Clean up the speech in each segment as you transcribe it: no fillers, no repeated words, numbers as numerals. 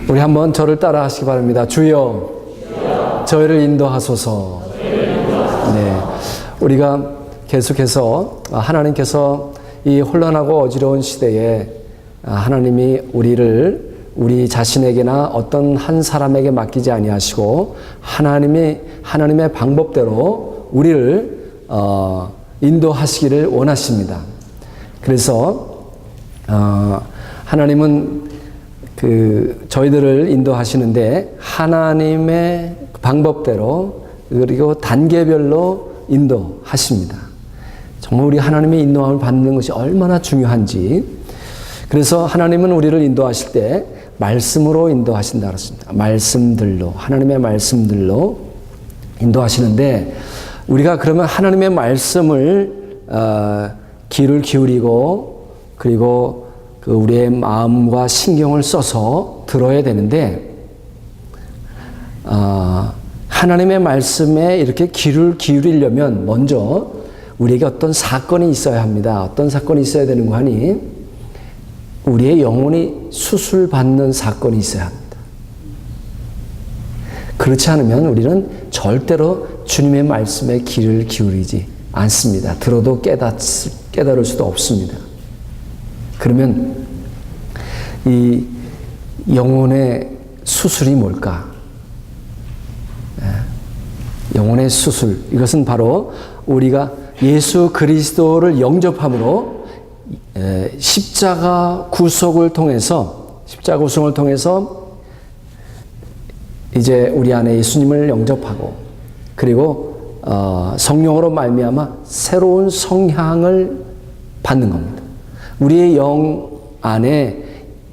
우리 한번 저를 따라 하시기 바랍니다. 주여, 저희를 인도하소서. 네, 우리가 계속해서 하나님께서 이 혼란하고 어지러운 시대에 하나님이 우리 자신에게나 어떤 한 사람에게 맡기지 아니하시고 하나님의 방법대로 우리를 인도하시기를 원하십니다. 그래서 하나님은 저희들을 인도하시는데 하나님의 방법대로 그리고 단계별로 인도하십니다. 정말 우리 하나님의 인도함을 받는 것이 얼마나 중요한지. 그래서 하나님은 우리를 인도하실 때 말씀으로 인도하신다 그랬습니다. 말씀들로, 하나님의 말씀들로 인도하시는데 우리가 그러면 하나님의 말씀을 귀를 기울이고 그리고 우리의 마음과 신경을 써서 들어야 되는데 하나님의 말씀에 이렇게 귀를 기울이려면 먼저 우리에게 어떤 사건이 있어야 합니다. 어떤 사건이 있어야 되는 거 하니 우리의 영혼이 수술받는 사건이 있어야 합니다. 그렇지 않으면 우리는 절대로 주님의 말씀에 귀를 기울이지 않습니다. 들어도 깨달을 수도 없습니다. 그러면 이 영혼의 수술이 뭘까? 영혼의 수술, 이것은 바로 우리가 예수 그리스도를 영접함으로 십자가 구속을 통해서 이제 우리 안에 예수님을 영접하고 그리고 성령으로 말미암아 새로운 성향을 받는 겁니다. 우리의 영 안에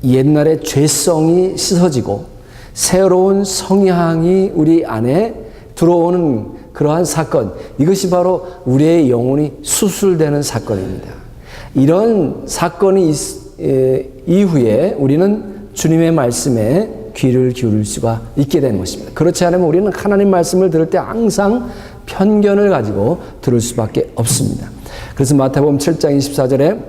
옛날의 죄성이 씻어지고 새로운 성향이 우리 안에 들어오는 그러한 사건, 이것이 바로 우리의 영혼이 수술되는 사건입니다. 이런 사건이 이후에 우리는 주님의 말씀에 귀를 기울일 수가 있게 되는 것입니다. 그렇지 않으면 우리는 하나님 말씀을 들을 때 항상 편견을 가지고 들을 수밖에 없습니다. 그래서 마태복음 7장 24절에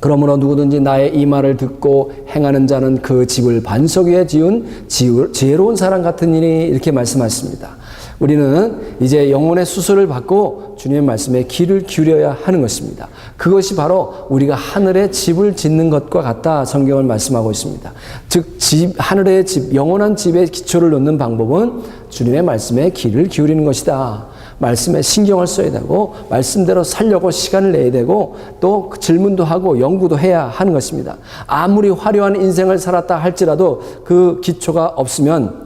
그러므로 누구든지 나의 이 말을 듣고 행하는 자는 그 집을 반석 위에 지은 지혜로운 사람 같으니 이렇게 말씀하십니다. 우리는 이제 영혼의 수술을 받고 주님의 말씀에 귀를 기울여야 하는 것입니다. 그것이 바로 우리가 하늘에 집을 짓는 것과 같다 성경을 말씀하고 있습니다. 즉 하늘의 집, 영원한 집에 기초를 놓는 방법은 주님의 말씀에 귀를 기울이는 것이다. 말씀에 신경을 써야 되고 말씀대로 살려고 시간을 내야 되고 또 질문도 하고 연구도 해야 하는 것입니다. 아무리 화려한 인생을 살았다 할지라도 그 기초가 없으면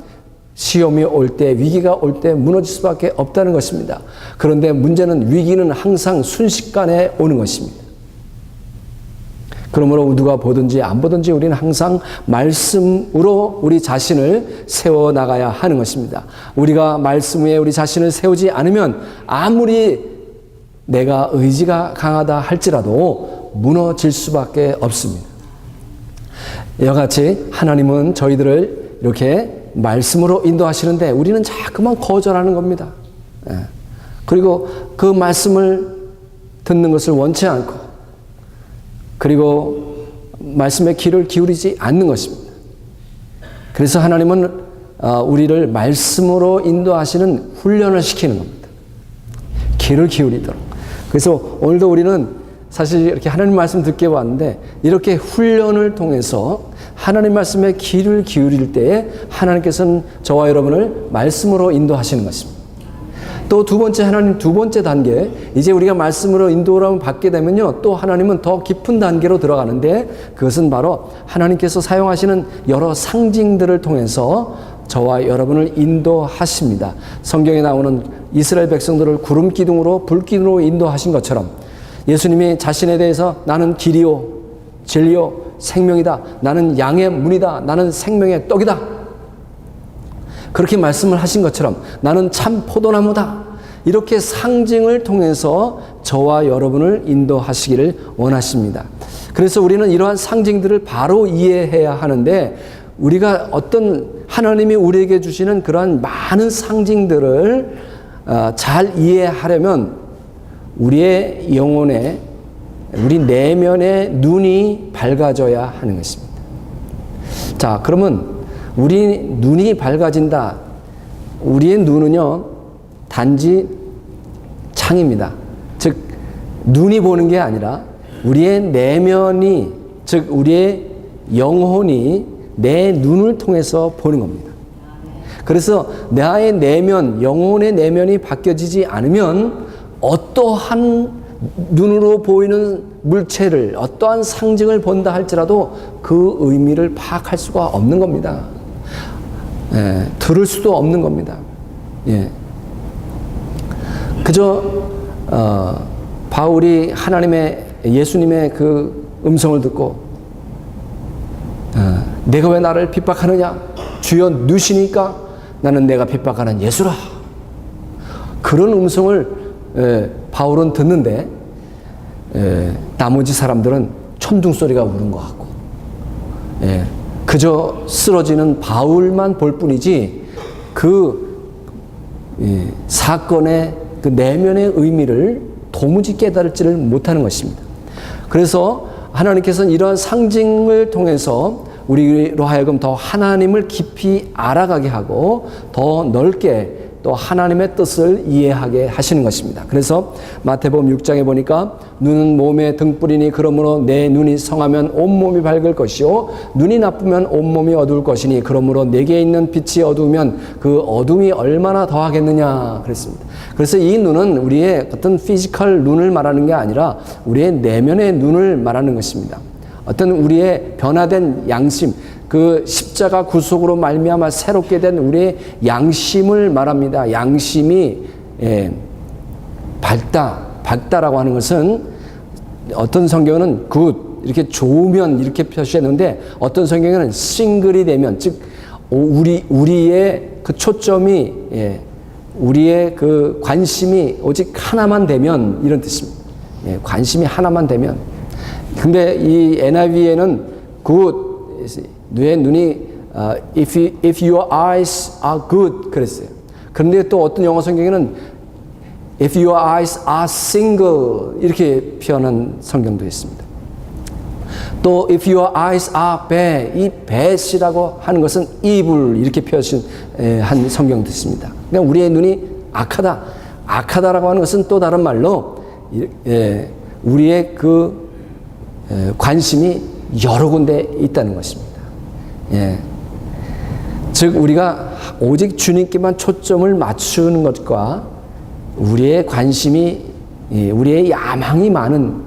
시험이 올 때, 위기가 올 때 무너질 수밖에 없다는 것입니다. 그런데 문제는 위기는 항상 순식간에 오는 것입니다. 그러므로 누가 보든지 안 보든지 우리는 항상 말씀으로 우리 자신을 세워나가야 하는 것입니다. 우리가 말씀 위에 우리 자신을 세우지 않으면 아무리 내가 의지가 강하다 할지라도 무너질 수밖에 없습니다. 이와 같이 하나님은 저희들을 이렇게 말씀으로 인도하시는데 우리는 자꾸만 거절하는 겁니다. 그리고 그 말씀을 듣는 것을 원치 않고 그리고 말씀에 귀를 기울이지 않는 것입니다. 그래서 하나님은 우리를 말씀으로 인도하시는 훈련을 시키는 겁니다. 귀를 기울이도록. 그래서 오늘도 우리는 사실 이렇게 하나님 말씀 듣게 왔는데 이렇게 훈련을 통해서 하나님 말씀에 귀를 기울일 때에 하나님께서는 저와 여러분을 말씀으로 인도하시는 것입니다. 또 두 번째 단계, 이제 우리가 말씀으로 인도를 받게 되면요, 또 하나님은 더 깊은 단계로 들어가는데 그것은 바로 하나님께서 사용하시는 여러 상징들을 통해서 저와 여러분을 인도하십니다. 성경에 나오는 이스라엘 백성들을 구름 기둥으로 불 기둥으로 인도하신 것처럼 예수님이 자신에 대해서 나는 길이요 진리요 생명이다. 나는 양의 문이다. 나는 생명의 떡이다. 그렇게 말씀을 하신 것처럼 나는 참 포도나무다. 이렇게 상징을 통해서 저와 여러분을 인도하시기를 원하십니다. 그래서 우리는 이러한 상징들을 바로 이해해야 하는데 우리가 어떤 하나님이 우리에게 주시는 그러한 많은 상징들을 잘 이해하려면 우리의 영혼에 우리 내면의 눈이 밝아져야 하는 것입니다. 자, 그러면 우리 눈이 밝아진다. 우리의 눈은요, 단지 창입니다. 즉, 눈이 보는 게 아니라 우리의 내면이, 즉, 우리의 영혼이 내 눈을 통해서 보는 겁니다. 그래서 나의 내면, 영혼의 내면이 바뀌어지지 않으면 어떠한 눈으로 보이는 물체를, 어떠한 상징을 본다 할지라도 그 의미를 파악할 수가 없는 겁니다. 예, 들을 수도 없는 겁니다. 예. 그저 바울이 예수님의 그 음성을 듣고 내가 왜 나를 핍박하느냐? 주여 누시니까 나는 내가 핍박하는 예수라. 그런 음성을 바울은 듣는데 나머지 사람들은 천둥소리가 우는 것 같고 그저 쓰러지는 바울만 볼 뿐이지 그 사건의 그 내면의 의미를 도무지 깨달지를 못하는 것입니다. 그래서 하나님께서는 이러한 상징을 통해서 우리로 하여금 더 하나님을 깊이 알아가게 하고 더 넓게 또 하나님의 뜻을 이해하게 하시는 것입니다. 그래서 마태복음 6장에 보니까 눈은 몸의 등불이니 그러므로 내 눈이 성하면 온몸이 밝을 것이요 눈이 나쁘면 온몸이 어두울 것이니 그러므로 내게 있는 빛이 어두우면 그 어둠이 얼마나 더하겠느냐 그랬습니다. 그래서 이 눈은 우리의 어떤 피지컬 눈을 말하는 게 아니라 우리의 내면의 눈을 말하는 것입니다. 어떤 우리의 변화된 양심, 그 십자가 구속으로 말미암아 새롭게 된 우리의 양심을 말합니다. 양심이 밝다라고 하는 것은 어떤 성경은 굿 이렇게 좋으면 이렇게 표시했는데 어떤 성경에는 싱글이 되면 즉 우리의 그 초점이 우리의 그 관심이 오직 하나만 되면 이런 뜻입니다. 관심이 하나만 되면. 근데 이 NIV에는 good 내 눈이 if your eyes are good 그랬어요. 그런데 또 어떤 영어 성경에는 if your eyes are single 이렇게 표현한 성경도 있습니다. 또 if your eyes are bad 이 bad이라고 하는 것은 evil 이렇게 표현한 성경도 있습니다. 그러니까 우리의 눈이 악하다라고 하는 것은 또 다른 말로 우리의 그 관심이 여러 군데 있다는 것입니다. 즉 우리가 오직 주님께만 초점을 맞추는 것과 우리의 관심이 우리의 야망이 많은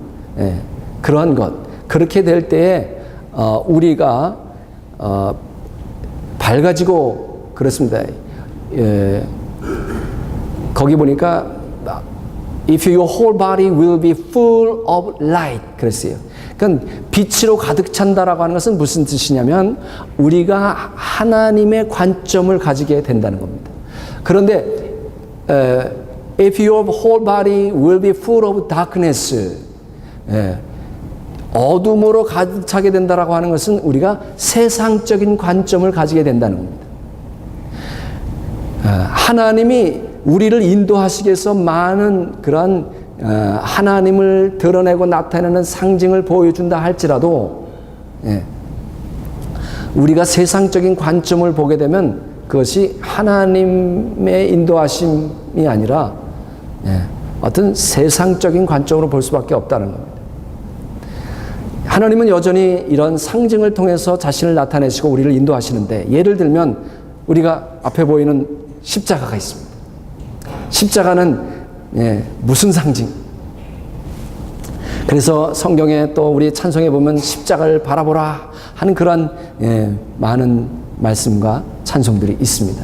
그러한 것 그렇게 될 때에 우리가 밝아지고 그렇습니다. 거기 보니까 if your whole body will be full of light 그랬어요. 그러니까 빛으로 가득 찬다라고 하는 것은 무슨 뜻이냐면 우리가 하나님의 관점을 가지게 된다는 겁니다. 그런데 if your whole body will be full of darkness 어둠으로 가득 차게 된다라고 하는 것은 우리가 세상적인 관점을 가지게 된다는 겁니다. 하나님이 우리를 인도하시기 위해서 많은 그런 하나님을 드러내고 나타내는 상징을 보여준다 할지라도 우리가 세상적인 관점을 보게 되면 그것이 하나님의 인도하심이 아니라 어떤 세상적인 관점으로 볼 수밖에 없다는 겁니다. 하나님은 여전히 이런 상징을 통해서 자신을 나타내시고 우리를 인도하시는데 예를 들면 우리가 앞에 보이는 십자가가 있습니다. 십자가는 무슨 상징? 그래서 성경에 또 우리 찬송에 보면 십자가를 바라보라 하는 그런 많은 말씀과 찬송들이 있습니다.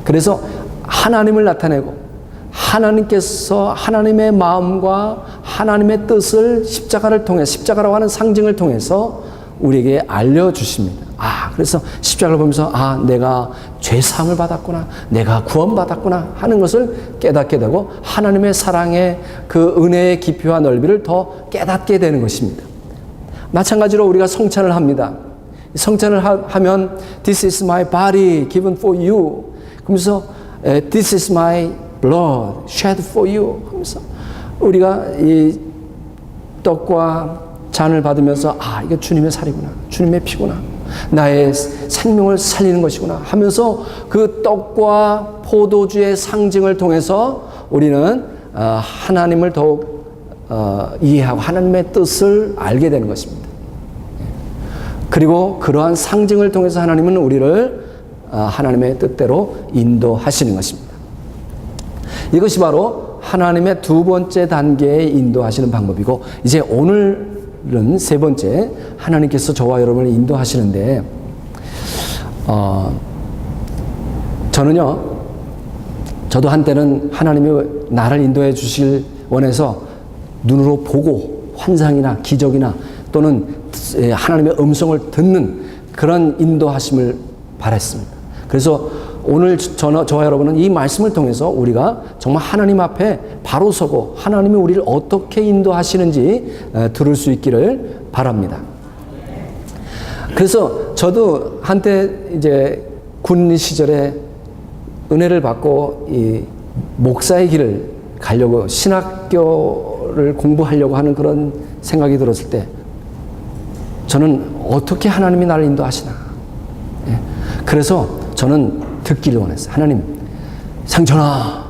그래서 하나님을 나타내고 하나님께서 하나님의 마음과 하나님의 뜻을 십자가를 통해 십자가라고 하는 상징을 통해서 우리에게 알려주십니다. 그래서 십자가를 보면서 내가 죄사함을 받았구나, 내가 구원받았구나 하는 것을 깨닫게 되고 하나님의 사랑의 그 은혜의 깊이와 넓이를 더 깨닫게 되는 것입니다. 마찬가지로 우리가 성찬을 합니다. 성찬을 하면 This is my body given for you 그러면서 This is my blood shed for you 하면서 우리가 이 떡과 잔을 받으면서 이게 주님의 살이구나, 주님의 피구나 나의 생명을 살리는 것이구나 하면서 그 떡과 포도주의 상징을 통해서 우리는 하나님을 더욱 이해하고 하나님의 뜻을 알게 되는 것입니다. 그리고 그러한 상징을 통해서 하나님은 우리를 하나님의 뜻대로 인도하시는 것입니다. 이것이 바로 하나님의 두 번째 단계에 인도하시는 방법이고, 이제 오늘은 세 번째, 하나님께서 저와 여러분을 인도하시는데, 저도 한때는 하나님이 나를 인도해 주실 원해서 눈으로 보고 환상이나 기적이나 또는 하나님의 음성을 듣는 그런 인도하심을 바랐습니다. 그래서 오늘 저와 여러분은 이 말씀을 통해서 우리가 정말 하나님 앞에 바로 서고 하나님이 우리를 어떻게 인도하시는지 들을 수 있기를 바랍니다. 그래서 저도 한때 이제 군 시절에 은혜를 받고 이 목사의 길을 가려고 신학교를 공부하려고 하는 그런 생각이 들었을 때 저는 어떻게 하나님이 나를 인도하시나. 그래서 저는 듣기를 원했어요. 하나님, 상천아,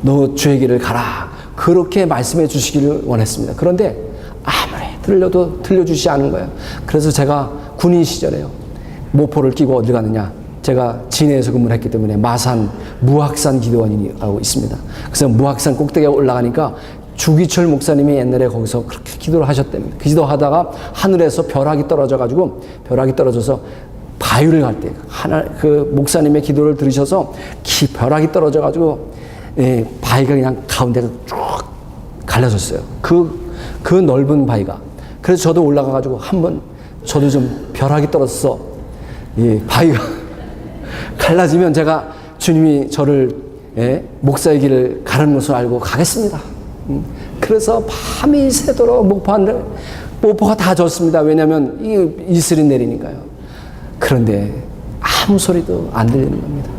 너 주의 길을 가라. 그렇게 말씀해 주시기를 원했습니다. 그런데 아무리 들려도 들려주시지 않은 거예요. 그래서 제가 군인 시절에요. 모포를 끼고 어디 가느냐. 제가 진해에서 근무를 했기 때문에 마산 무학산 기도원이라고 있습니다. 그래서 무학산 꼭대기에 올라가니까 주기철 목사님이 옛날에 거기서 그렇게 기도를 하셨답니다. 그 기도하다가 하늘에서 벼락이 떨어져가지고 벼락이 떨어져서 바위를 갈 때 그 목사님의 기도를 들으셔서 벼락이 떨어져가지고 바위가 그냥 가운데가 쭉 갈라졌어요. 그 넓은 바위가. 그래서 저도 올라가가지고 한번 저도 좀 벼락이 떨어져서 바위가 갈라지면 제가 주님이 저를 목사의 길을 가는 것을 알고 가겠습니다. 그래서 밤이 새도록 목포가 다 졌습니다. 왜냐하면 이슬이 내리니까요. 그런데 아무 소리도 안 들리는 겁니다.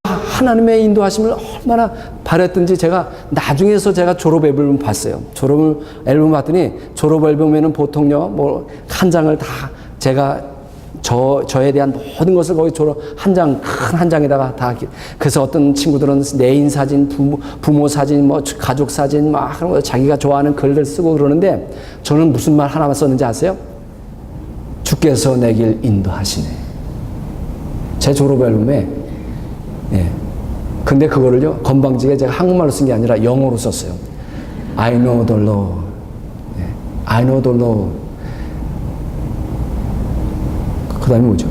하나님의 인도하심을 얼마나 바랬던지 제가 나중에서 제가 졸업 앨범을 봤어요. 졸업 앨범 봤더니 졸업 앨범에는 보통요, 뭐 한 장을 다 제가 저에 대한 모든 것을 거기 큰 한 장에다가 다. 그래서 어떤 친구들은 내인 사진, 부모 사진, 뭐 가족 사진, 막 자기가 좋아하는 글들 쓰고 그러는데 저는 무슨 말 하나만 썼는지 아세요? 주께서 내 길 인도하시네. 제 졸업 앨범에. 근데 그거를요, 건방지게 제가 한국말로 쓴 게 아니라 영어로 썼어요. I know the Lord. I know the Lord. 그 다음에 뭐죠?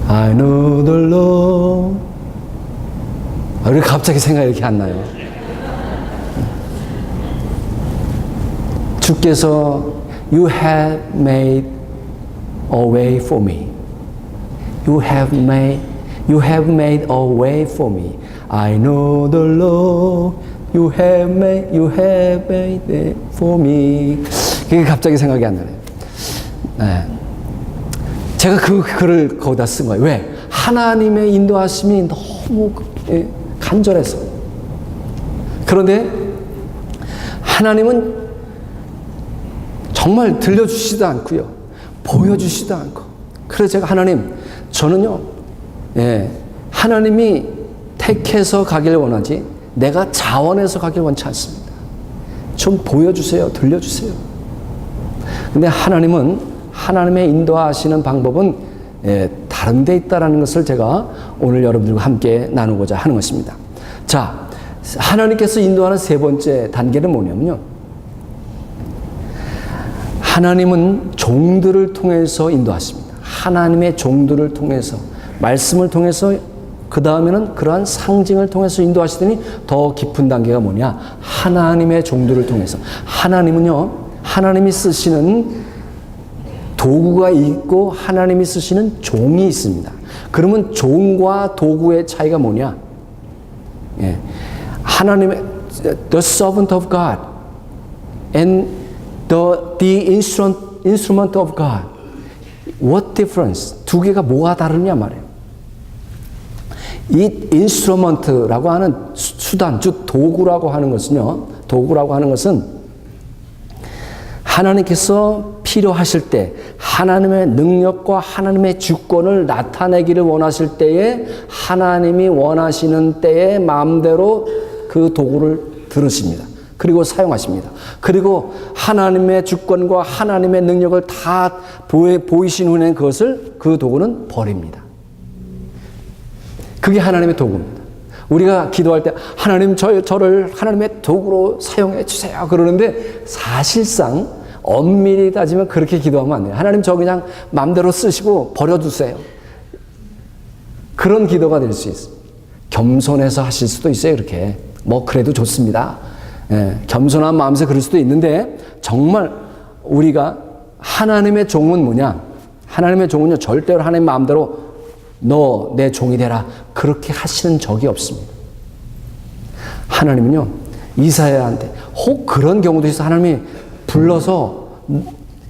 I know the Lord. 왜 갑자기 생각이 이렇게 안 나요? 주께서 You have made a way for me. You have made a way for me. I know the Lord. You have made it for me. 그게 갑자기 생각이 안 나네요. 네. 제가 그 글을 거기다 쓴 거예요. 왜? 하나님의 인도하심이 너무 간절해서. 그런데 하나님은 정말 들려주시지도 않고요. 보여주시지도 않고. 그래서 제가 하나님, 저는요, 하나님이 택해서 가길 원하지 내가 자원해서 가길 원치 않습니다. 좀 보여주세요. 들려주세요. 근데 하나님은 하나님의 인도하시는 방법은 다른 데 있다는 것을 제가 오늘 여러분들과 함께 나누고자 하는 것입니다. 자, 하나님께서 인도하는 세 번째 단계는 뭐냐면요. 하나님은 종들을 통해서 인도하십니다. 하나님의 종들을 통해서, 말씀을 통해서, 그 다음에는 그러한 상징을 통해서 인도하시더니 더 깊은 단계가 뭐냐? 하나님의 종들을 통해서. 하나님은요, 하나님이 쓰시는 도구가 있고 하나님이 쓰시는 종이 있습니다. 그러면 종과 도구의 차이가 뭐냐? 하나님의 the servant of God and the instrument of God. What difference? 두 개가 뭐가 다르냐 말이에요. 이 instrument라고 하는 수단, 즉 도구라고 하는 것은요. 도구라고 하는 것은 하나님께서 필요하실 때 하나님의 능력과 하나님의 주권을 나타내기를 원하실 때에 하나님이 원하시는 때에 마음대로 그 도구를 들으십니다. 그리고 사용하십니다. 그리고 하나님의 주권과 하나님의 능력을 다 보이신 후에 그 도구는 버립니다. 그게 하나님의 도구입니다. 우리가 기도할 때 하나님 저를 하나님의 도구로 사용해 주세요 그러는데 사실상 엄밀히 따지면 그렇게 기도하면 안 돼요. 하나님 저 그냥 마음대로 쓰시고 버려주세요. 그런 기도가 될 수 있어요. 겸손해서 하실 수도 있어요. 그렇게 뭐 그래도 좋습니다. 겸손한 마음에서 그럴 수도 있는데 정말 우리가 하나님의 종은 뭐냐? 하나님의 종은요 절대로 하나님 마음대로 너 내 종이 되라 그렇게 하시는 적이 없습니다. 하나님은요 이사야한테 혹 그런 경우도 있어 하나님이 불러서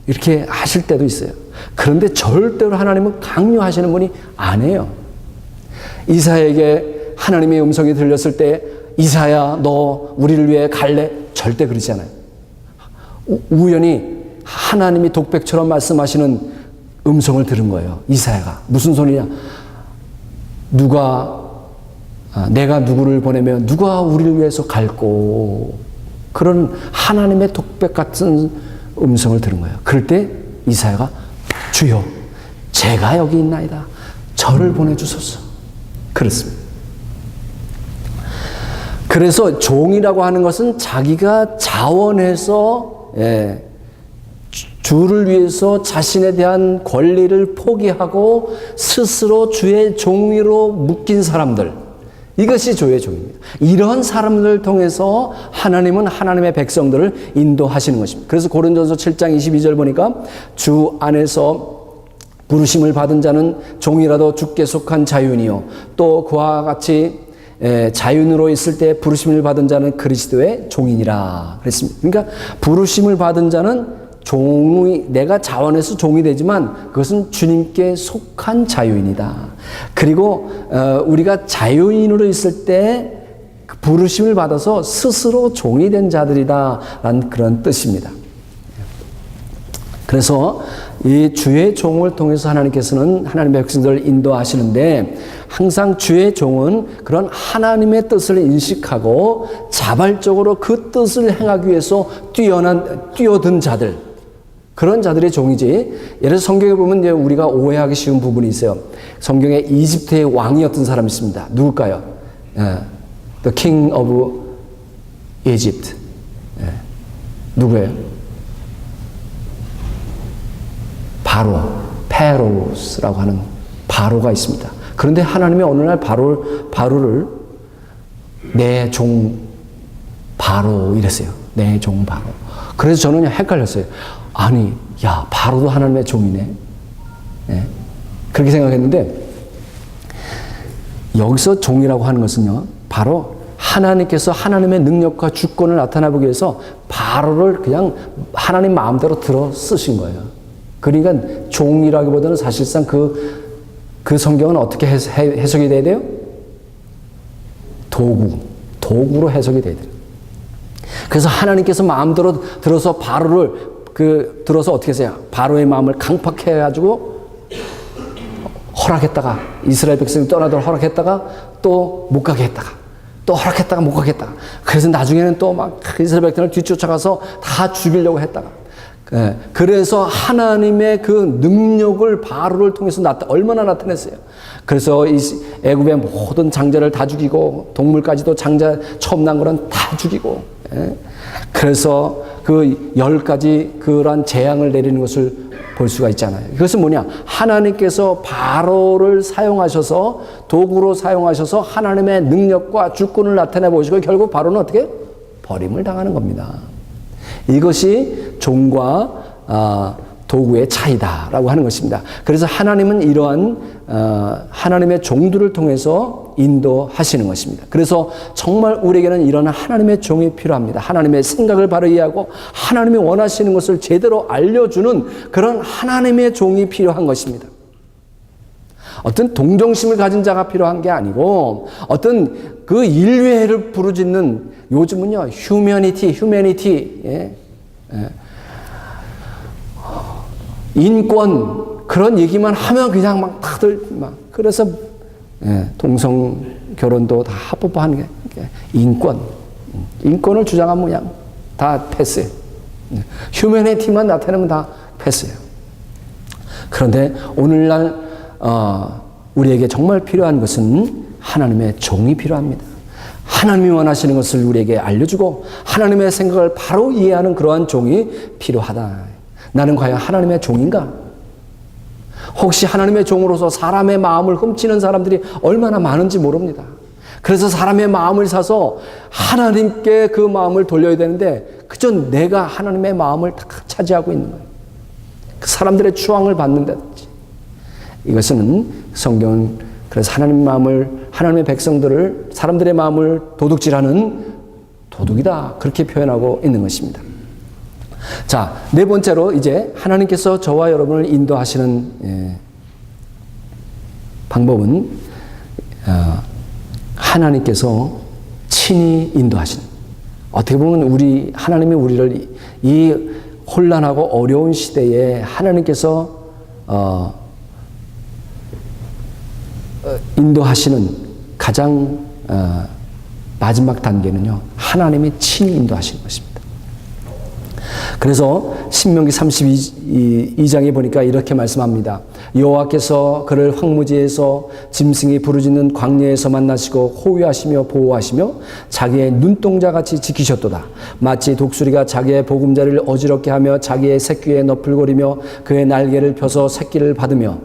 이렇게 하실 때도 있어요. 그런데 절대로 하나님은 강요하시는 분이 아니에요. 이사야에게 하나님의 음성이 들렸을 때 이사야 너 우리를 위해 갈래? 절대 그러지 않아요. 우연히 하나님이 독백처럼 말씀하시는 음성을 들은 거예요. 이사야가. 무슨 소리냐? 내가 누구를 보내면 누가 우리를 위해서 갈고 그런 하나님의 독백 같은 음성을 들은 거예요. 그럴 때 이사야가 주여 제가 여기 있나이다. 저를 보내주소서. 그렇습니다. 그래서 종이라고 하는 것은 자기가 자원해서 주를 위해서 자신에 대한 권리를 포기하고 스스로 주의 종으로 묶인 사람들, 이것이 주의 종입니다. 이런 사람들을 통해서 하나님은 하나님의 백성들을 인도하시는 것입니다. 그래서 고린도전서 7장 22절 보니까 주 안에서 부르심을 받은 자는 종이라도 주께 속한 자윤이요 또 그와 같이 자윤으로 있을 때 부르심을 받은 자는 그리스도의 종이니라 그랬습니다. 그러니까 부르심을 받은 자는 내가 자원해서 종이 되지만 그것은 주님께 속한 자유인이다. 그리고 우리가 자유인으로 있을 때 부르심을 받아서 스스로 종이 된 자들이다라는 그런 뜻입니다. 그래서 이 주의 종을 통해서 하나님께서는 하나님의 백성들을 인도하시는데 항상 주의 종은 그런 하나님의 뜻을 인식하고 자발적으로 그 뜻을 행하기 위해서 뛰어든 자들, 그런 자들의 종이지. 예를 들어서 성경에 보면 이제 우리가 오해하기 쉬운 부분이 있어요. 성경에 이집트의 왕이었던 사람이 있습니다. 누굴까요? The King of Egypt. 누구예요? 페로스라고 하는 바로가 있습니다. 그런데 하나님이 어느 날 바로를 내 종 바로 이랬어요. 내 종 바로. 그래서 저는 헷갈렸어요. 아니, 야, 바로도 하나님의 종이네. 그렇게 생각했는데 여기서 종이라고 하는 것은요, 바로 하나님께서 하나님의 능력과 주권을 나타내기 위해서 바로를 그냥 하나님 마음대로 들어 쓰신 거예요. 그러니까 종이라기보다는 사실상 그 성경은 어떻게 해석이 돼야 돼요? 도구로 해석이 돼야 돼요. 그래서 하나님께서 마음대로 들어서 바로를 들어서 어떻게 하세요? 바로의 마음을 강팍해가지고 허락했다가 이스라엘 백성이 떠나도록 허락했다가 또 못 가게 했다가 또 허락했다가 못 가게 했다가 그래서 나중에는 또 막 이스라엘 백성을 뒤쫓아가서 다 죽이려고 했다가 그래서 하나님의 그 능력을 바로를 통해서 얼마나 나타냈어요. 그래서 애굽의 모든 장자를 다 죽이고 동물까지도 장자 처음 난 거는 다 죽이고 그래서 그 10가지 그런 재앙을 내리는 것을 볼 수가 있잖아요. 그것은 뭐냐? 하나님께서 바로를 사용하셔서 도구로 사용하셔서 하나님의 능력과 주권을 나타내 보시고 결국 바로는 어떻게? 버림을 당하는 겁니다. 이것이 종과 도구의 차이다라고 하는 것입니다. 그래서 하나님은 이러한 하나님의 종들을 통해서 인도하시는 것입니다. 그래서 정말 우리에게는 이런 하나님의 종이 필요합니다. 하나님의 생각을 바로 이해하고 하나님이 원하시는 것을 제대로 알려주는 그런 하나님의 종이 필요한 것입니다. 어떤 동정심을 가진 자가 필요한 게 아니고 어떤 그 인류애를 부르짖는 요즘은요 휴머니티 인권 그런 얘기만 하면 그냥 막 다들 막 그래서 동성 결혼도 다 합법화하는 게 인권을 주장하면 그냥 다 패스예요. 휴머니티만 나타내면 다 패스예요. 그런데 오늘날 우리에게 정말 필요한 것은 하나님의 종이 필요합니다. 하나님이 원하시는 것을 우리에게 알려주고 하나님의 생각을 바로 이해하는 그러한 종이 필요하다. 나는 과연 하나님의 종인가? 혹시 하나님의 종으로서 사람의 마음을 훔치는 사람들이 얼마나 많은지 모릅니다. 그래서 사람의 마음을 사서 하나님께 그 마음을 돌려야 되는데 그저 내가 하나님의 마음을 다 차지하고 있는 거예요. 그 사람들의 추앙을 받는다든지. 이것은 성경은 그래서 하나님의 마음을, 하나님의 백성들을, 사람들의 마음을 도둑질하는 도둑이다. 그렇게 표현하고 있는 것입니다. 자, 네 번째로 이제 하나님께서 저와 여러분을 인도하시는 방법은 하나님께서 친히 인도하시는. 어떻게 보면 하나님이 우리를 이 혼란하고 어려운 시대에 하나님께서 인도하시는 가장 마지막 단계는요, 하나님이 친히 인도하시는 것입니다. 그래서 신명기 32장에 보니까 이렇게 말씀합니다. 여호와께서 그를 황무지에서 짐승이 부르짖는 광야에서 만나시고 호위하시며 보호하시며 자기의 눈동자같이 지키셨도다. 마치 독수리가 자기의 보금자리를 어지럽게 하며 자기의 새끼에 너풀거리며 그의 날개를 펴서 새끼를 받으며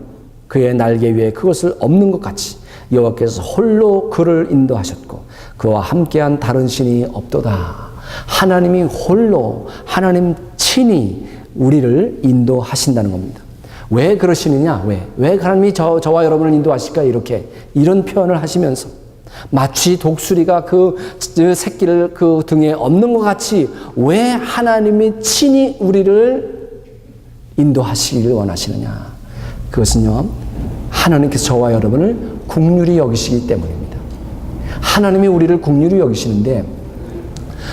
그의 날개 위에 그것을 엎는 것 같이 여호와께서 홀로 그를 인도하셨고 그와 함께한 다른 신이 없도다. 하나님이 홀로, 하나님 친히 우리를 인도하신다는 겁니다. 왜 그러시느냐? 왜 하나님이 저와 여러분을 인도하실까? 이런 표현을 하시면서 마치 독수리가 그 새끼를 그 등에 엎는 것 같이 왜 하나님이 친히 우리를 인도하시기를 원하시느냐? 그것은요, 하나님께서 저와 여러분을 긍휼히 여기시기 때문입니다. 하나님이 우리를 긍휼히 여기시는데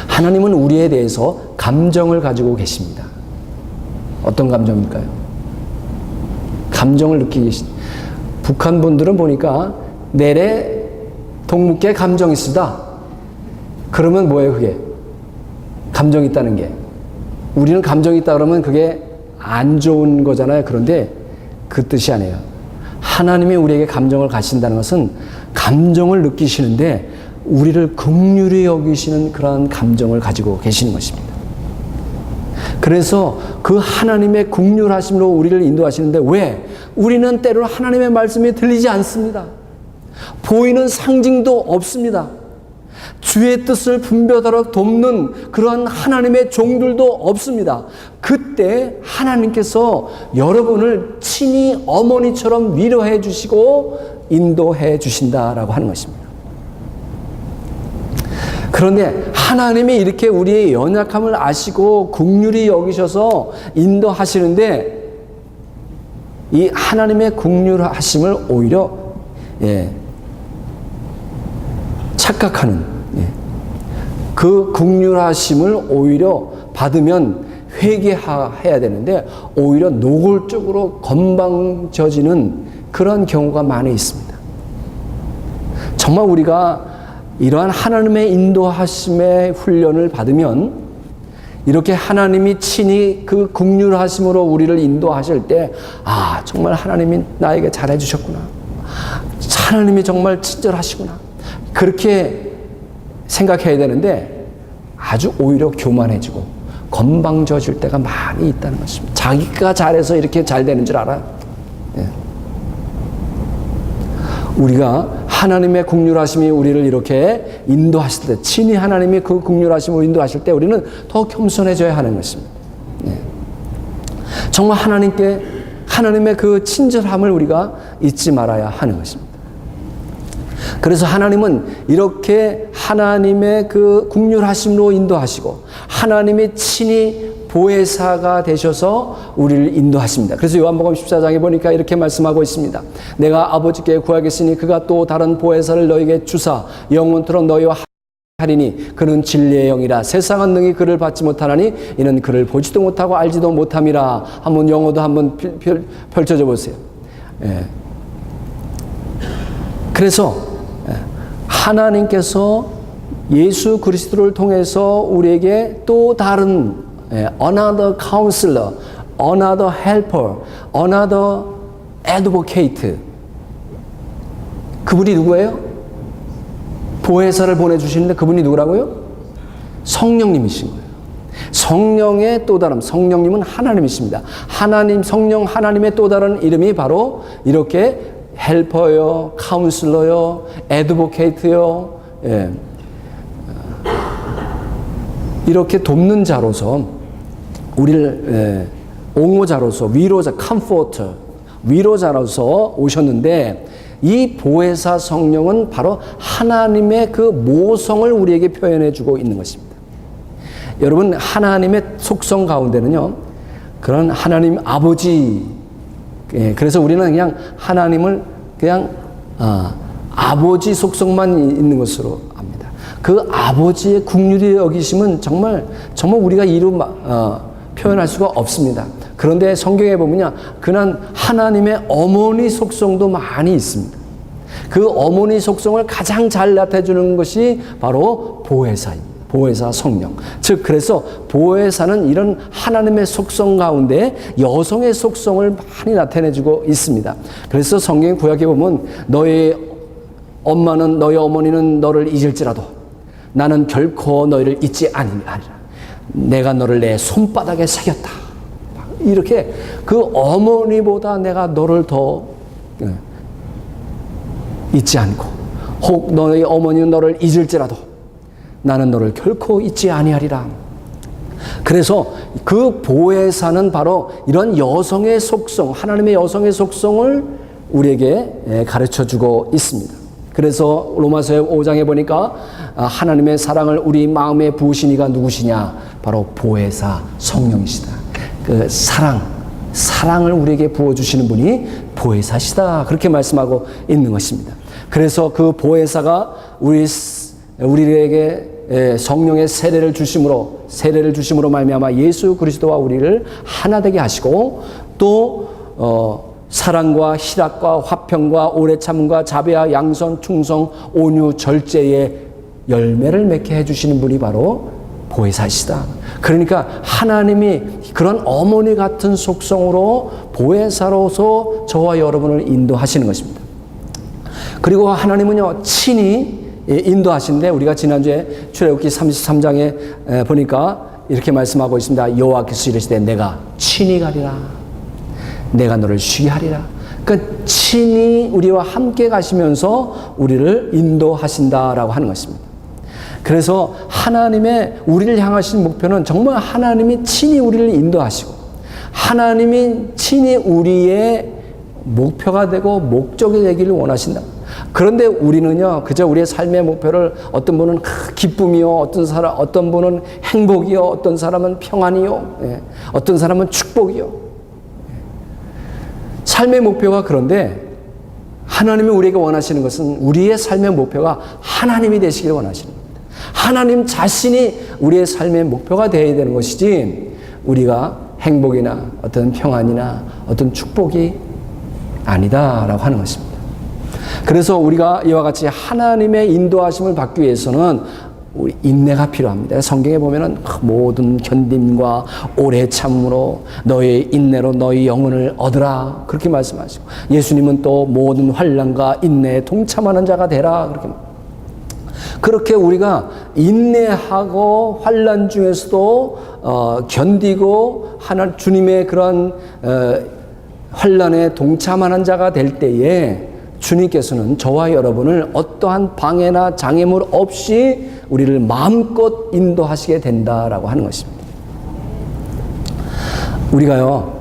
하나님은 우리에 대해서 감정을 가지고 계십니다. 어떤 감정일까요? 감정을 느끼기 계십니다. 북한 분들은 보니까 내래 동묵계 감정이 쓰다. 그러면 뭐예요, 그게? 감정이 있다는 게. 우리는 감정이 있다 그러면 그게 안 좋은 거잖아요. 그런데 그 뜻이 아니에요. 하나님이 우리에게 감정을 가신다는 것은 감정을 느끼시는데 우리를 긍휼히 여기시는 그러한 감정을 가지고 계시는 것입니다. 그래서 그 하나님의 긍휼하심으로 우리를 인도하시는데 왜? 우리는 때로 하나님의 말씀이 들리지 않습니다. 보이는 상징도 없습니다. 주의 뜻을 분별하도록 돕는 그런 하나님의 종들도 없습니다. 그때 하나님께서 여러분을 친히 어머니처럼 위로해 주시고 인도해 주신다라고 하는 것입니다. 그런데 하나님이 이렇게 우리의 연약함을 아시고 긍휼히 여기셔서 인도하시는데 이 하나님의 긍휼하심을 오히려 착각하는 그 긍휼하심을 오히려 받으면 회개해야 되는데 오히려 노골적으로 건방져지는 그런 경우가 많이 있습니다. 정말 우리가 이러한 하나님의 인도하심의 훈련을 받으면 이렇게 하나님이 친히 그 긍휼하심으로 우리를 인도하실 때 정말 하나님이 나에게 잘해 주셨구나. 하나님이 정말 친절하시구나. 그렇게 생각해야 되는데 아주 오히려 교만해지고 건방져질 때가 많이 있다는 것입니다. 자기가 잘해서 이렇게 잘 되는 줄 알아요. 우리가 하나님의 긍휼하심이 우리를 이렇게 인도하실 때, 친히 하나님이 그 긍휼하심으로 인도하실 때 우리는 더 겸손해져야 하는 것입니다. 정말 하나님의 그 친절함을 우리가 잊지 말아야 하는 것입니다. 그래서 하나님은 이렇게 하나님의 그 긍휼하심으로 인도하시고 하나님이 친히 보혜사가 되셔서 우리를 인도하십니다. 그래서 요한복음 14장에 보니까 이렇게 말씀하고 있습니다. 내가 아버지께 구하겠으니 그가 또 다른 보혜사를 너에게 주사 영원토록 너희와 하리니 그는 진리의 영이라. 세상은 능히 그를 받지 못하나니 이는 그를 보지도 못하고 알지도 못함이라. 한번 영어도 한번 펼쳐져 보세요. 예. 그래서 하나님께서 예수 그리스도를 통해서 우리에게 또 다른 another counselor, another helper, another advocate. 그분이 누구예요? 보혜사를 보내주시는데 그분이 누구라고요? 성령님이신 거예요. 성령의 또 다른, 성령님은 하나님이십니다. 하나님, 성령 하나님의 또 다른 이름이 바로 이렇게 헬퍼요, 카운슬러요, 애드보케이트요, 예. 이렇게 돕는 자로서 우리를 옹호자로서 위로자, 컴포터, 위로자로서 오셨는데 이 보혜사 성령은 바로 하나님의 그 모성을 우리에게 표현해 주고 있는 것입니다. 여러분, 하나님의 속성 가운데는요, 그런 하나님 아버지, 그래서 우리는 그냥 하나님을 그냥 아버지 속성만 있는 것으로 압니다. 그 아버지의 긍휼히 여기심은 정말 우리가 이루 표현할 수가 없습니다. 그런데 성경에 보면요, 그는 하나님의 어머니 속성도 많이 있습니다. 그 어머니 속성을 가장 잘 나타내주는 것이 바로 보혜사입니다. 보혜사 성령. 즉, 그래서 보혜사는 이런 하나님의 속성 가운데 여성의 속성을 많이 나타내주고 있습니다. 그래서 성경 구약에 보면 너의 엄마는, 너의 어머니는 너를 잊을지라도 나는 결코 너희를 잊지 아니하리라. 내가 너를 내 손바닥에 새겼다. 이렇게 그 어머니보다 내가 너를 더 잊지 않고, 혹 너의 어머니는 너를 잊을지라도 나는 너를 결코 잊지 아니하리라. 그래서 그 보혜사는 바로 이런 여성의 속성, 하나님의 여성의 속성을 우리에게 가르쳐주고 있습니다. 그래서 로마서 5장에 보니까 하나님의 사랑을 우리 마음에 부으신 이가 누구시냐? 바로 보혜사 성령이시다. 그 사랑을 우리에게 부어주시는 분이 보혜사시다. 그렇게 말씀하고 있는 것입니다. 그래서 그 보혜사가 우리에게 성령의 세례를 주심으로 말미암아 예수 그리스도와 우리를 하나 되게 하시고, 또 사랑과 희락과 화평과 오래 참음과 자비와 양선 충성 온유 절제의 열매를 맺게 해주시는 분이 바로 보혜사시다. 그러니까 하나님이 그런 어머니 같은 속성으로 보혜사로서 저와 여러분을 인도하시는 것입니다. 그리고 하나님은요, 친히 인도하시는데, 우리가 지난주에 출애굽기 33장에 보니까 이렇게 말씀하고 있습니다. 여호와께서 이르시되 내가 친히 가리라. 내가 너를 쉬게 하리라. 그러니까 친히 우리와 함께 가시면서 우리를 인도하신다라고 하는 것입니다. 그래서 하나님의 우리를 향하신 목표는 정말 하나님이 친히 우리를 인도하시고, 하나님이 친히 우리의 목표가 되고 목적이 되기를 원하신다. 그런데 우리는요, 그저 우리의 삶의 목표를 어떤 분은 기쁨이요, 어떤 분은 행복이요, 어떤 사람은 평안이요, 어떤 사람은 축복이요. 삶의 목표가, 그런데 하나님이 우리에게 원하시는 것은 우리의 삶의 목표가 하나님이 되시기를 원하시는 겁니다. 하나님 자신이 우리의 삶의 목표가 되어야 되는 것이지, 우리가 행복이나 어떤 평안이나 어떤 축복이 아니다라고 하는 것입니다. 그래서 우리가 이와 같이 하나님의 인도하심을 받기 위해서는 우리 인내가 필요합니다. 성경에 보면은 모든 견딤과 오래 참음으로 너의 인내로 너의 영혼을 얻으라, 그렇게 말씀하시고, 예수님은 또 모든 환난과 인내에 동참하는 자가 되라, 그렇게 우리가 인내하고 환난 중에서도 견디고 주님의 그런 환난에 동참하는 자가 될 때에 주님께서는 저와 여러분을 어떠한 방해나 장애물 없이 우리를 마음껏 인도하시게 된다라고 하는 것입니다. 우리가요,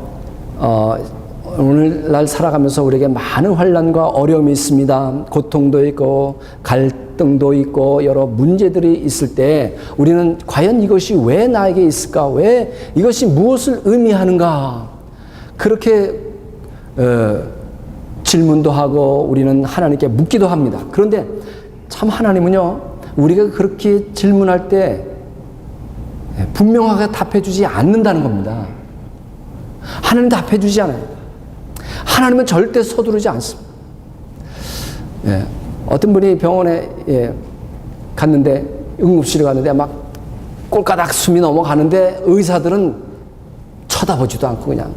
오늘날 살아가면서 우리에게 많은 환난과 어려움이 있습니다. 고통도 있고 갈등도 있고 여러 문제들이 있을 때 우리는 과연 이것이 왜 나에게 있을까? 왜 이것이 무엇을 의미하는가? 그렇게 질문도 하고 우리는 하나님께 묻기도 합니다. 그런데 참 하나님은요, 우리가 그렇게 질문할 때 분명하게 답해주지 않는다는 겁니다. 하나님 답해주지 않아요. 하나님은 절대 서두르지 않습니다. 예, 어떤 분이 병원에 갔는데, 응급실에 갔는데 막 꼴까닥 숨이 넘어가는데 의사들은 쳐다보지도 않고 그냥,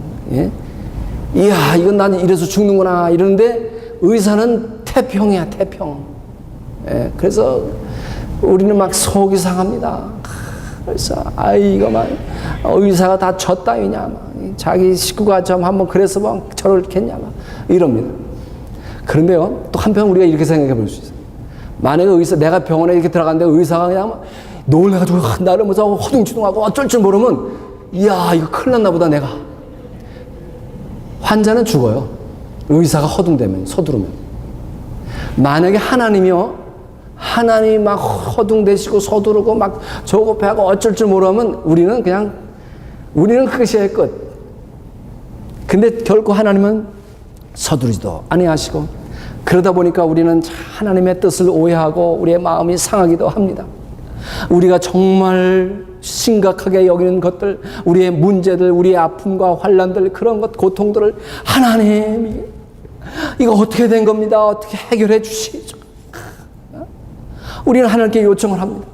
이야, 이건 난 이래서 죽는구나 이러는데 의사는 태평이야, 태평. 그래서 우리는 막 속이 상합니다. 그래서 이거 막 의사가 다 졌다이냐, 막 자기 식구가 좀 한번 그래서 막 저렇겠냐, 막 이럽니다. 그런데요, 또 한편 우리가 이렇게 생각해 볼 수 있어요. 만약에 내가 병원에 이렇게 들어갔는데 의사가 그냥 막 놀래가지고 나를 뭐 허둥지둥하고 어쩔 줄 모르면, 이야, 이거 큰일 났나 보다, 내가. 환자는 죽어요. 의사가 허둥대면, 서두르면. 만약에 하나님이 막 허둥대시고 서두르고 막 조급해하고 어쩔 줄 모르면 우리는 끝이에요, 끝. 근데 결코 하나님은 서두르지도 아니하시고, 그러다 보니까 우리는 하나님의 뜻을 오해하고 우리의 마음이 상하기도 합니다. 우리가 정말 심각하게 여기는 것들, 우리의 문제들, 우리의 아픔과 환난들, 그런 것, 고통들을 하나님, 이거 어떻게 된 겁니다. 어떻게 해결해 주시죠. 우리는 하나님께 요청을 합니다.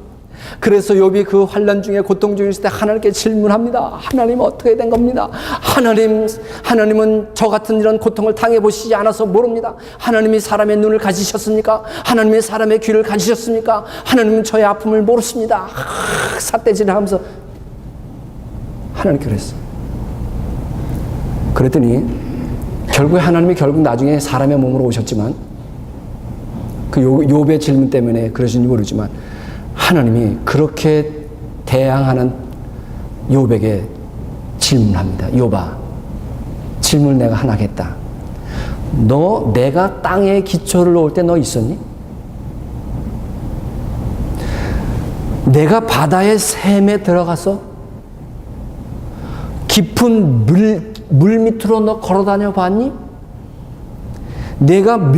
그래서 욥이 그 환난 중에 고통 중에 있을 때 하나님께 질문합니다. 하나님 어떻게 된 겁니다. 하나님은 저 같은 이런 고통을 당해보시지 않아서 모릅니다. 하나님이 사람의 눈을 가지셨습니까? 하나님이 사람의 귀를 가지셨습니까? 하나님은 저의 아픔을 모르십니다. 삿대질을 하면서 하나님께 그랬어요. 그랬더니 결국에 하나님이 나중에 사람의 몸으로 오셨지만, 그 욥의 질문 때문에 그러신지 모르지만 하나님이 그렇게 대항하는 욥에게 질문합니다. 욥아, 질문을 내가 하나 하겠다. 너 내가 땅에 기초를 놓을 때 너 있었니? 내가 바다의 샘에 들어가서 깊은 물 밑으로 너 걸어 다녀 봤니? 내가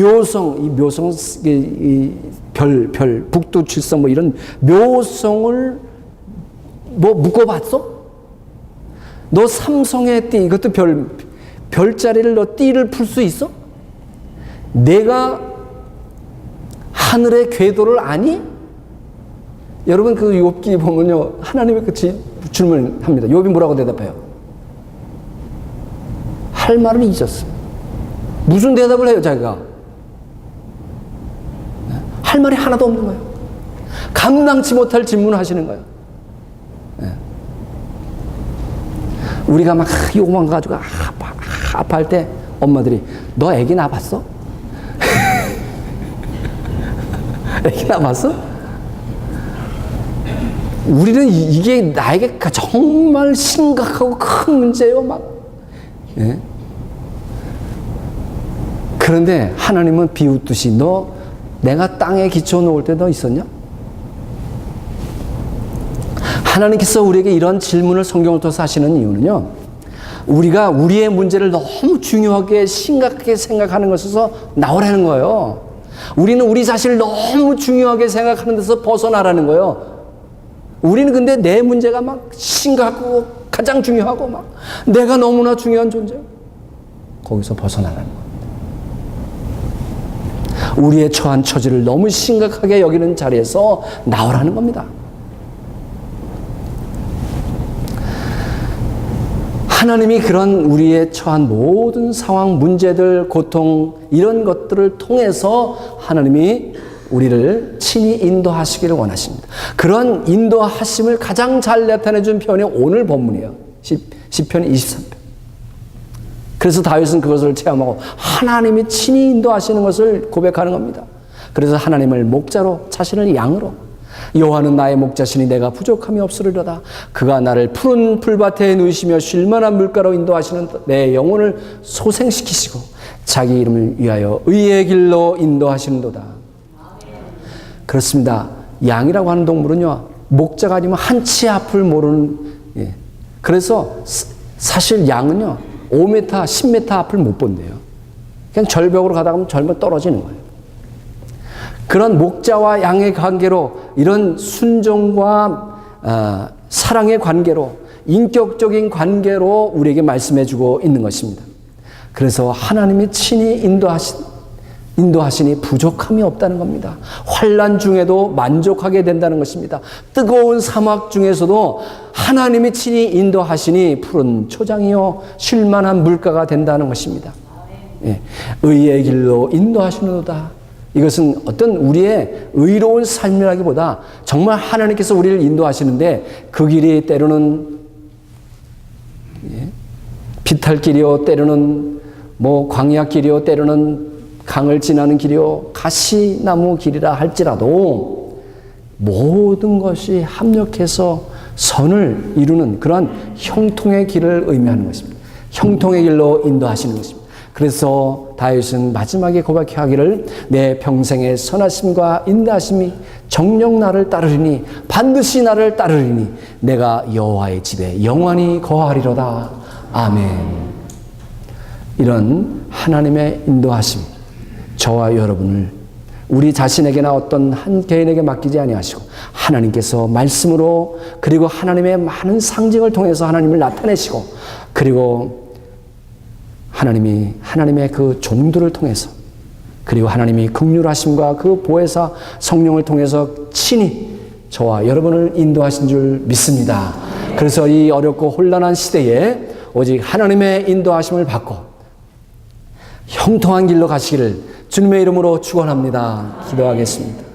별, 북두칠성 뭐 이런 묘성을 뭐 묶어봤어? 너 삼성의 띠, 이것도 별자리를 너 띠를 풀 수 있어? 내가 하늘의 궤도를 아니? 여러분 그 욥기 보면요, 하나님이 그 질문합니다. 욥이 뭐라고 대답해요? 할 말을 잊었어. 무슨 대답을 해요, 자기가? 할 말이 하나도 없는 거예요. 감당치 못할 질문을 하시는 거예요. 우리가 막 요구만 가지고 아파할 때 엄마들이, 너 애기 낳아봤어? 애기 낳아봤어? 우리는 이게 나에게 정말 심각하고 큰 문제예요, 막. 예? 그런데 하나님은 비웃듯이, 내가 땅에 기초 놓을 때 너 있었냐? 하나님께서 우리에게 이런 질문을 성경을 통해서 하시는 이유는요, 우리가 우리의 문제를 너무 중요하게 심각하게 생각하는 것에서 나오라는 거예요. 우리는 우리 자신을 너무 중요하게 생각하는 데서 벗어나라는 거예요. 우리는 근데 내 문제가 막 심각하고 가장 중요하고 막 내가 너무나 중요한 존재예요. 거기서 벗어나라는 거예요. 우리의 처한 처지를 너무 심각하게 여기는 자리에서 나오라는 겁니다. 하나님이 그런 우리의 처한 모든 상황, 문제들, 고통, 이런 것들을 통해서 하나님이 우리를 친히 인도하시기를 원하십니다. 그런 인도하심을 가장 잘 나타내준 편이 오늘 본문이에요. 시편 23편. 그래서 다윗은 그것을 체험하고 하나님이 친히 인도하시는 것을 고백하는 겁니다. 그래서 하나님을 목자로, 자신을 양으로, 여호와는 나의 목자시니 내가 부족함이 없으리로다. 그가 나를 푸른 풀밭에 누이시며 쉴만한 물가로 인도하시는 내 영혼을 소생시키시고 자기 이름을 위하여 의의 길로 인도하시는도다. 그렇습니다. 양이라고 하는 동물은요, 목자가 아니면 한치 앞을 모르는, 그래서 사실 양은요 5m, 10m 앞을 못 본대요. 그냥 절벽으로 가다가 절벽 떨어지는 거예요. 그런 목자와 양의 관계로, 이런 순종과 사랑의 관계로, 인격적인 관계로 우리에게 말씀해 주고 있는 것입니다. 그래서 하나님이 친히 인도하시니 부족함이 없다는 겁니다. 환난 중에도 만족하게 된다는 것입니다. 뜨거운 사막 중에서도 하나님이 친히 인도하시니 푸른 초장이요 쉴만한 물가가 된다는 것입니다. 예. 의의 길로 인도하시는도다. 이것은 어떤 우리의 의로운 삶이라기보다 정말 하나님께서 우리를 인도하시는데 그 길이 때로는 비탈길이요, 때로는 광야길이요, 때로는 강을 지나는 길이요, 가시나무 길이라 할지라도 모든 것이 합력해서 선을 이루는 그런 형통의 길을 의미하는 것입니다. 형통의 길로 인도하시는 것입니다. 그래서 다윗은 마지막에 고백하기를 내 평생의 선하심과 인도하심이 정녕 나를 따르리니 반드시 나를 따르리니 내가 여호와의 집에 영원히 거하리로다. 아멘. 이런 하나님의 인도하심, 저와 여러분을 우리 자신에게나 어떤 한 개인에게 맡기지 아니하시고 하나님께서 말씀으로, 그리고 하나님의 많은 상징을 통해서 하나님을 나타내시고, 그리고 하나님의 그 종들을 통해서, 그리고 하나님이 긍휼하심과 그 보혜사 성령을 통해서 친히 저와 여러분을 인도하신 줄 믿습니다. 그래서 이 어렵고 혼란한 시대에 오직 하나님의 인도하심을 받고 형통한 길로 가시기를 주님의 이름으로 축원합니다. 기도하겠습니다.